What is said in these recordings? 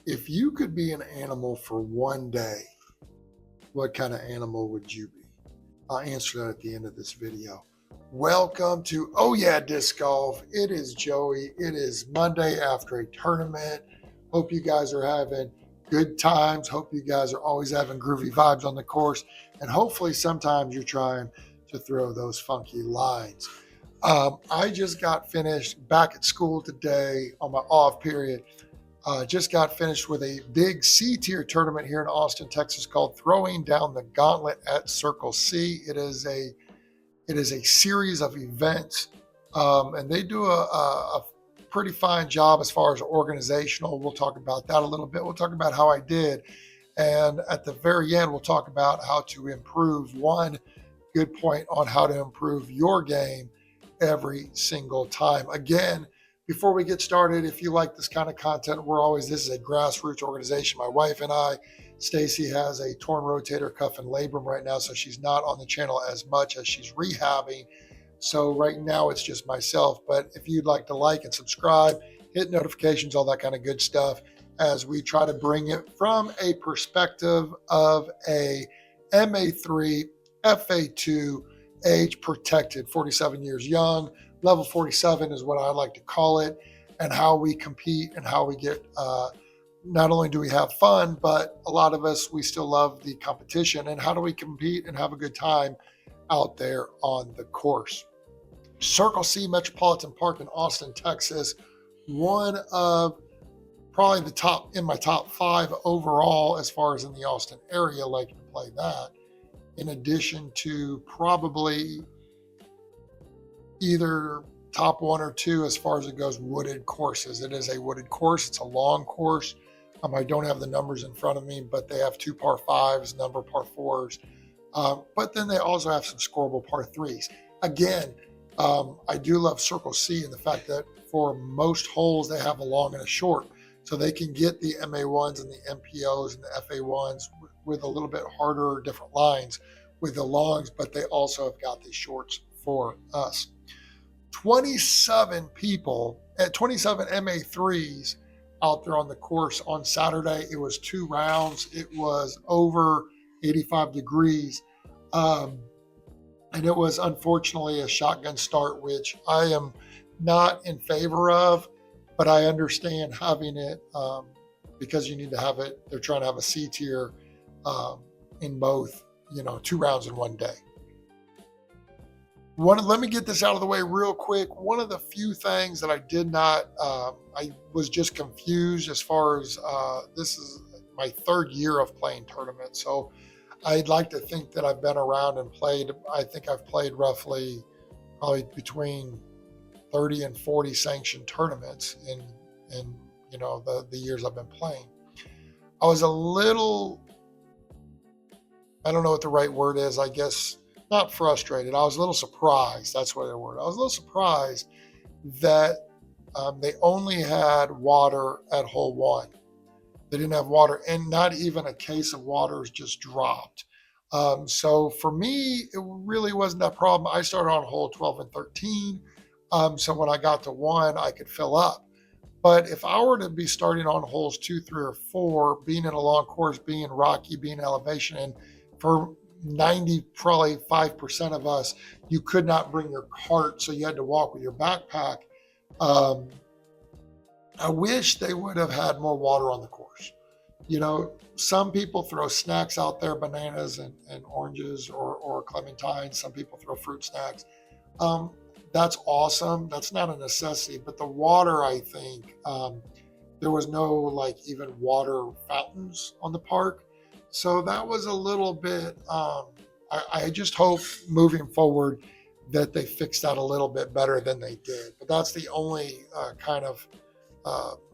If you could be an animal for one day, what kind of animal would you be? I'll answer that at the end of this video. Welcome to Oh Yeah Disc Golf. It is Joey. It is Monday after a tournament. Hope you guys are having good times. Hope you guys are always having groovy vibes on the course. And hopefully sometimes you're trying to throw those funky lines. I just got finished back at school today on my off period. Just got finished with a big C-tier tournament here in Austin, Texas, called Throwing Down the Gauntlet at Circle C. It is a series of events, and they do a pretty fine job as far as organizational. We'll talk about that a little bit. We'll talk about how I did, and at the very end, we'll talk about how to improve. One good point on how to improve your game every single time. Again, before we get started, if you like this kind of content, this is a grassroots organization. My wife and I, Stacy, has a torn rotator cuff and labrum right now, so she's not on the channel as much as she's rehabbing. So right now it's just myself. But if you'd like to like and subscribe, hit notifications, all that kind of good stuff, as we try to bring it from a perspective of a MA3, FA2, age protected, 47 years young. Level 47 is what I like to call it, and how we compete and how we get, not only do we have fun, but a lot of us, we still love the competition, and how do we compete and have a good time out there on the course. Circle C Metropolitan Park in Austin, Texas, one of probably in my top 5 overall as far as in the Austin area, like to play that, in addition to probably either top 1 or 2 as far as it goes wooded courses. It is a wooded course. It's a long course. I don't have the numbers in front of me, but they have 2 par 5s, number par 4s. But then they also have some scoreable par 3s. Again, I do love Circle C and the fact that for most holes, they have a long and a short. So they can get the MA1s and the MPOs and the FA1s with a little bit harder, different lines with the longs, but they also have got the shorts for us. 27 people at 27 MA3s out there on the course on Saturday. It was 2 rounds. It was over 85 degrees. And it was unfortunately a shotgun start, which I am not in favor of, but I understand having it because you need to have it. They're trying to have a C tier in both, 2 rounds in one day. Let me get this out of the way real quick. One of the few things that I did not, I was just confused as far as this is my 3rd year of playing tournaments. So I'd like to think that I've been around and played. I think I've played roughly probably between 30 and 40 sanctioned tournaments in the years I've been playing. I was a little, I don't know what the right word is, I guess, not frustrated. I was a little surprised. That's what the word. I was a little surprised that they only had water at hole 1. They didn't have water, and not even a case of water was just dropped. So for me, it really wasn't that problem. I started on hole 12 and 13. So when I got to 1, I could fill up. But if I were to be starting on holes 2, 3, or 4, being in a long course, being rocky, being elevation, and for 90, probably 5% of us, you could not bring your cart, so you had to walk with your backpack. I wish they would have had more water on the course. Some people throw snacks out there, bananas and oranges or clementines. Some people throw fruit snacks. That's awesome. That's not a necessity, but the water, I think, there was no even water fountains on the park. So that was a little bit, I just hope moving forward that they fix that a little bit better than they did. But that's the only kind of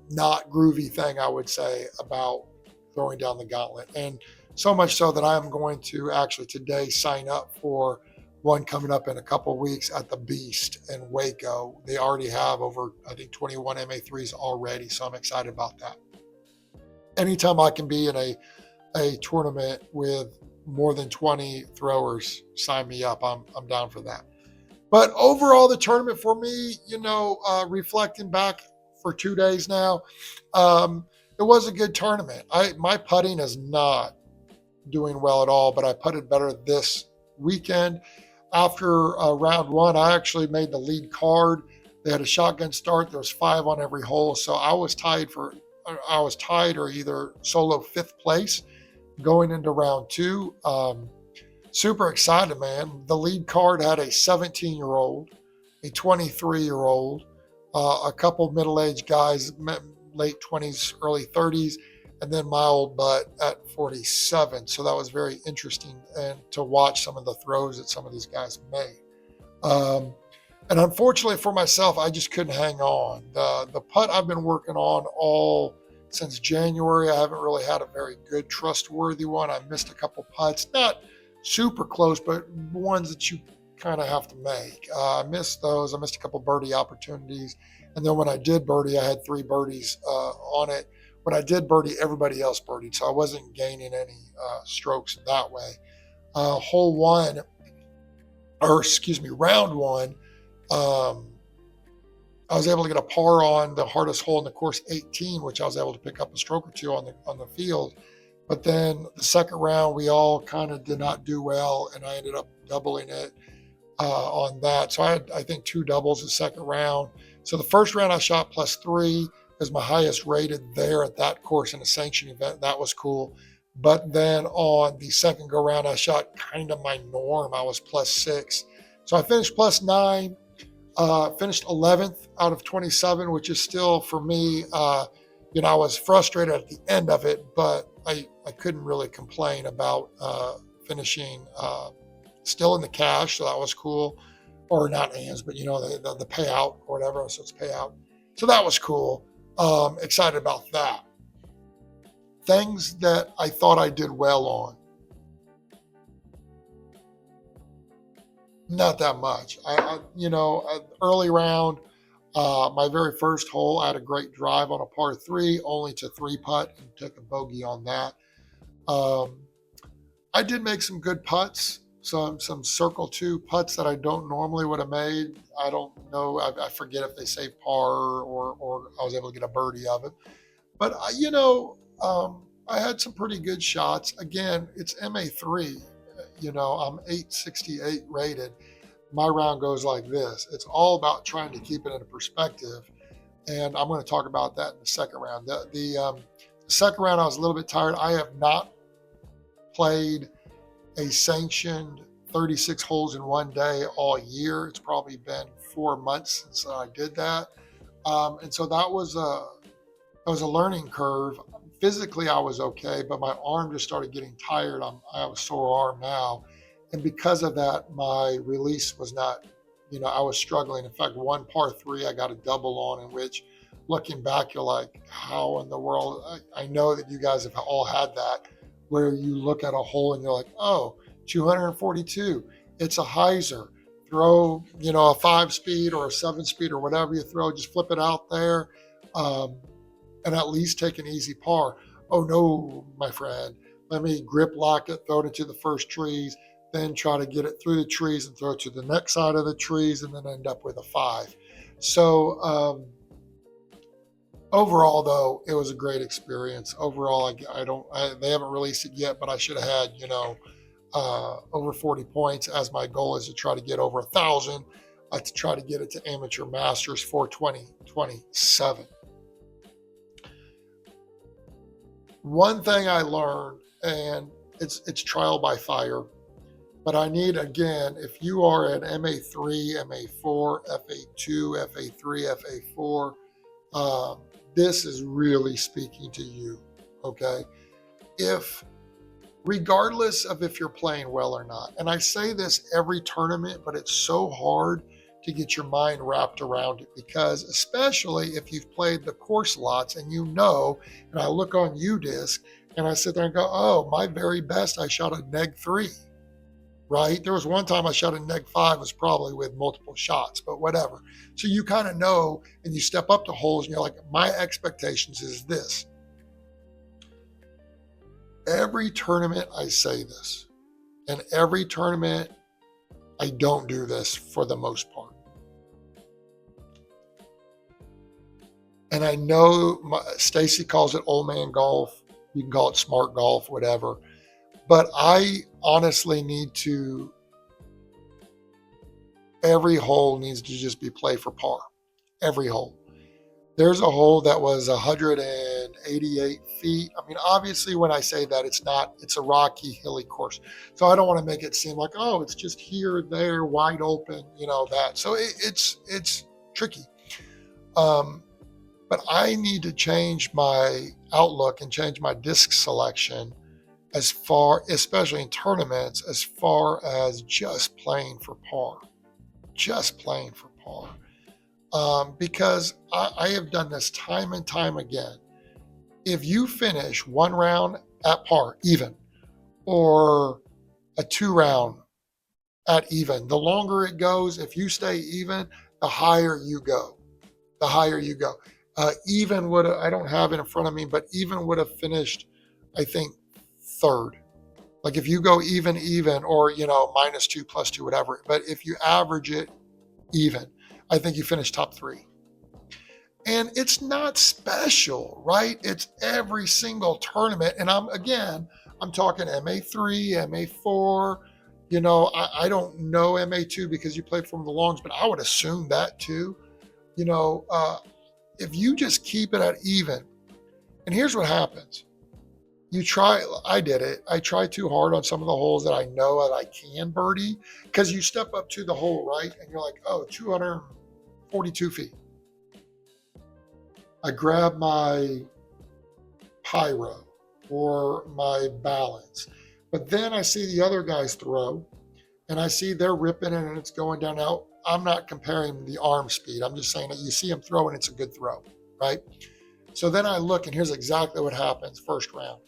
not groovy thing I would say about throwing down the gauntlet. And so much so that I'm going to actually today sign up for one coming up in a couple of weeks at the Beast in Waco. They already have over, I think, 21 MA3s already. So I'm excited about that. Anytime I can be in a tournament with more than 20 throwers, sign me up. I'm down for that. But overall, the tournament for me, reflecting back for 2 days now, it was a good tournament. My putting is not doing well at all, but I putted better this weekend. After round one, I actually made the lead card. They had a shotgun start. There was 5 on every hole, so I was tied or either solo 5th place going into round two. Super excited, man. The lead card had a 17-year-old, a 23-year-old, a couple middle-aged guys, late 20s, early 30s, and then my old butt at 47. So that was very interesting and to watch some of the throws that some of these guys made. And unfortunately for myself, I just couldn't hang on. The putt I've been working on all since January. I haven't really had a very good, trustworthy one. I missed a couple putts, not super close, but ones that you kind of have to make. I missed those. I missed a couple birdie opportunities. And then when I did birdie, I had 3 birdies on it. When I did birdie, everybody else birdied, so I wasn't gaining any strokes that way. Round one, I was able to get a par on the hardest hole in the course, 18, which I was able to pick up a stroke or two on the field. But then the second round, we all kind of did not do well, and I ended up doubling it on that. So I had, I think, 2 doubles the second round. So the first round I shot +3 as my highest rated there at that course in a sanctioned event. That was cool. But then on the second go round, I shot kind of my norm. I was +6. So I finished +9, finished 11th out of 27, which is still for me, I was frustrated at the end of it, but I couldn't really complain about finishing still in the cash. So that was cool. Or not hands, but the payout or whatever. So it's payout. So that was cool. Excited about that. Things that I thought I did well on. Not that much. Early round, my very first hole, I had a great drive on a par 3, only to 3-putt and took a bogey on that. I did make some good putts, some circle 2 putts that I don't normally would have made. I don't know. I forget if they say par or I was able to get a birdie of it. But, I had some pretty good shots. Again, it's MA3. I'm 868 rated. My round goes like this. It's all about trying to keep it in a perspective. And I'm going to talk about that in the second round. The second round, I was a little bit tired. I have not played a sanctioned 36 holes in one day all year. It's probably been 4 months since I did that. And so that was a learning curve. Physically, I was okay, but my arm just started getting tired. I have a sore arm now. And because of that, my release was not, I was struggling. In fact, one par 3, I got a double on, in which looking back, you're like, how in the world? I know that you guys have all had that, where you look at a hole and you're like, oh, 242. It's a hyzer. Throw, a 5-speed or a 7-speed or whatever you throw, just flip it out there. And at least take an easy par. Oh no, my friend, let me grip lock it, throw it into the first trees, then try to get it through the trees and throw it to the next side of the trees, and then end up with a 5. So overall, though, it was a great experience. Overall, they haven't released it yet, but I should have had, over 40 points, as my goal is to try to get over 1,000, to try to get it to Amateur Masters for 2027. One thing I learned, and it's trial by fire, but I need, again, if you are an MA3, MA4, FA2, FA3, FA4, this is really speaking to you, okay? Regardless of if you're playing well or not, and I say this every tournament, but it's so hard to get your mind wrapped around it, because especially if you've played the course lots and and I look on UDisc and I sit there and go, oh, my very best, I shot a -3, right? There was one time I shot a -5, was probably with multiple shots, but whatever. So you kind of know, and you step up to holes and you're like, my expectations is this. Every tournament I say this, and every tournament I don't do this for the most part. And I know Stacy calls it old man golf. You can call it smart golf, whatever. But I honestly need to, every hole needs to just be played for par. Every hole. There's a hole that was 188 feet. I mean, obviously, when I say that, it's not, it's a rocky, hilly course. So I don't want to make it seem like, oh, it's just here, there, wide open, that. So it's tricky. Um, but I need to change my outlook and change my disc selection as far, especially in tournaments, as far as just playing for par. Just playing for par. Because I have done this time and time again. If you finish one round at par, even, or a 2 round at even, the longer it goes, if you stay even, the higher you go. The higher you go. Even would have, I don't have it in front of me, but even would have finished, I think, third. Like if you go even, or, -2, +2, whatever. But if you average it even, I think you finish top 3. And it's not special, right? It's every single tournament. And I'm talking MA3, MA4. I don't know MA2 because you played from the longs, but I would assume that too. If you just keep it at even, and here's what happens. I did it. I tried too hard on some of the holes that I know that I can birdie, because you step up to the hole, right? And you're like, oh, 242 feet. I grab my pyro or my balance. But then I see the other guys throw, and I see they're ripping it and it's going down. Now, I'm not comparing the arm speed. I'm just saying that you see them throw and it's a good throw, right? So then I look, and here's exactly what happens first round.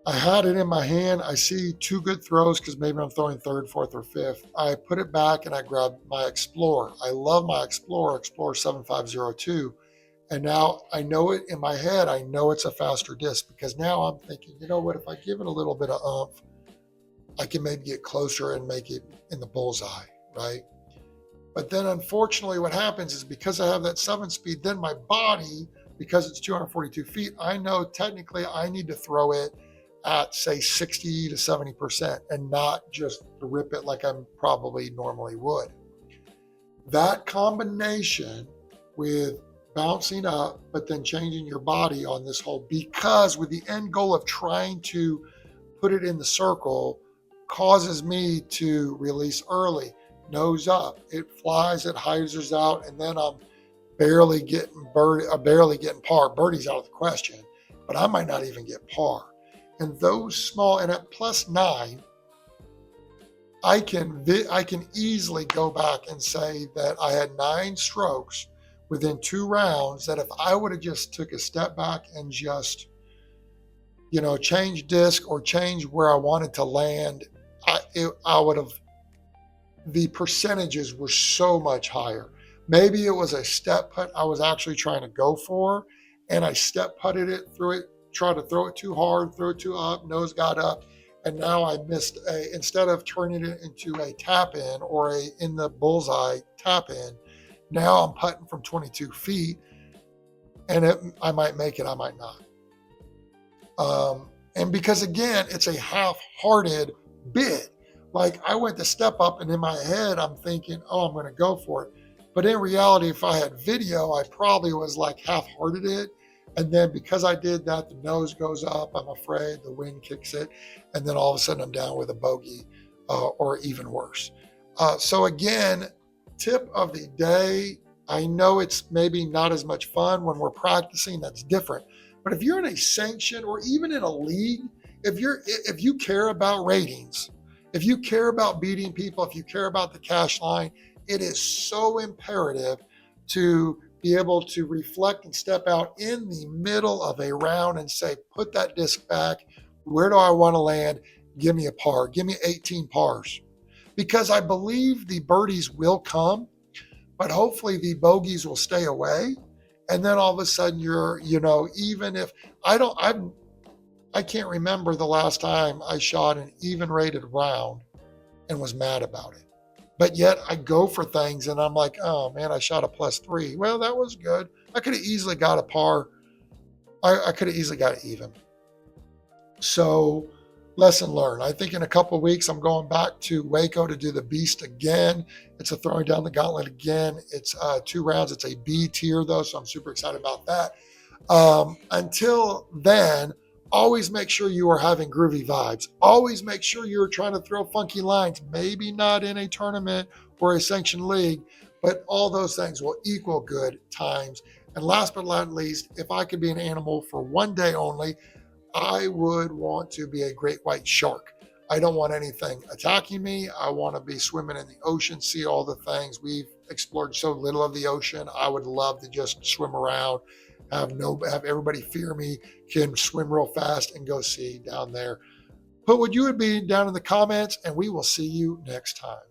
I had it in my hand. I see 2 good throws because maybe I'm throwing third, fourth, or fifth. I put it back and I grab my Explorer. I love my Explorer 7502. And now I know it in my head. I know it's a faster disc, because now I'm thinking, you know what, if I give it a little bit of oomph, I can maybe get closer and make it in the bullseye, right? But then unfortunately what happens is, because I have that 7-speed, then my body, because it's 242 feet, I know technically I need to throw it at, say, 60 to 70% and not just rip it like I probably normally would. That combination with bouncing up, but then changing your body on this hole, because with the end goal of trying to put it in the circle, causes me to release early, nose up. It flies, it hyzers out, and then I'm barely getting par. Birdie's out of the question, but I might not even get par. And those small, and at +9, I can easily go back and say that I had 9 strokes within 2 rounds, that if I would have just took a step back and just, change disc or change where I wanted to land, I would have, the percentages were so much higher. Maybe it was a step putt I was actually trying to go for, and I step putted it through it, tried to throw it too hard, throw it too up, nose got up, and now I missed instead of turning it into a tap in or a in the bullseye tap in, now I'm putting from 22 feet, and I might make it, I might not. And because again, it's a half-hearted bid. Like I went to step up, and in my head, I'm thinking, oh, I'm going to go for it. But in reality, if I had video, I probably was like half-hearted it. And then because I did that, the nose goes up, I'm afraid, the wind kicks it. And then all of a sudden I'm down with a bogey or even worse. So again, tip of the day, I know it's maybe not as much fun when we're practicing, that's different. But if you're in a sanction or even in a league, if you care about ratings, if you care about beating people, if you care about the cash line, it is so imperative to be able to reflect and step out in the middle of a round and say, put that disc back. Where do I want to land? Give me a par. Give me 18 pars. Because I believe the birdies will come, but hopefully the bogeys will stay away. And then all of a sudden even if I can't remember the last time I shot an even rated round and was mad about it. But yet I go for things and I'm like, oh man, I shot a +3. Well, that was good. I could have easily got a par. I could have easily got it even. So lesson learned. I think in a couple of weeks, I'm going back to Waco to do the beast again. It's a throwing down the gauntlet again. It's 2 rounds. It's a B tier though, so I'm super excited about that. Until then, always make sure you are having groovy vibes. Always make sure you're trying to throw funky lines. Maybe not in a tournament or a sanctioned league, but all those things will equal good times. And last but not least, if I could be an animal for one day only, I would want to be a great white shark. I don't want anything attacking me. I want to be swimming in the ocean, see all the things. We've explored so little of the ocean. I would love to just swim around, have everybody fear me, can swim real fast and go see down there. Put what you would be down in the comments, and we will see you next time.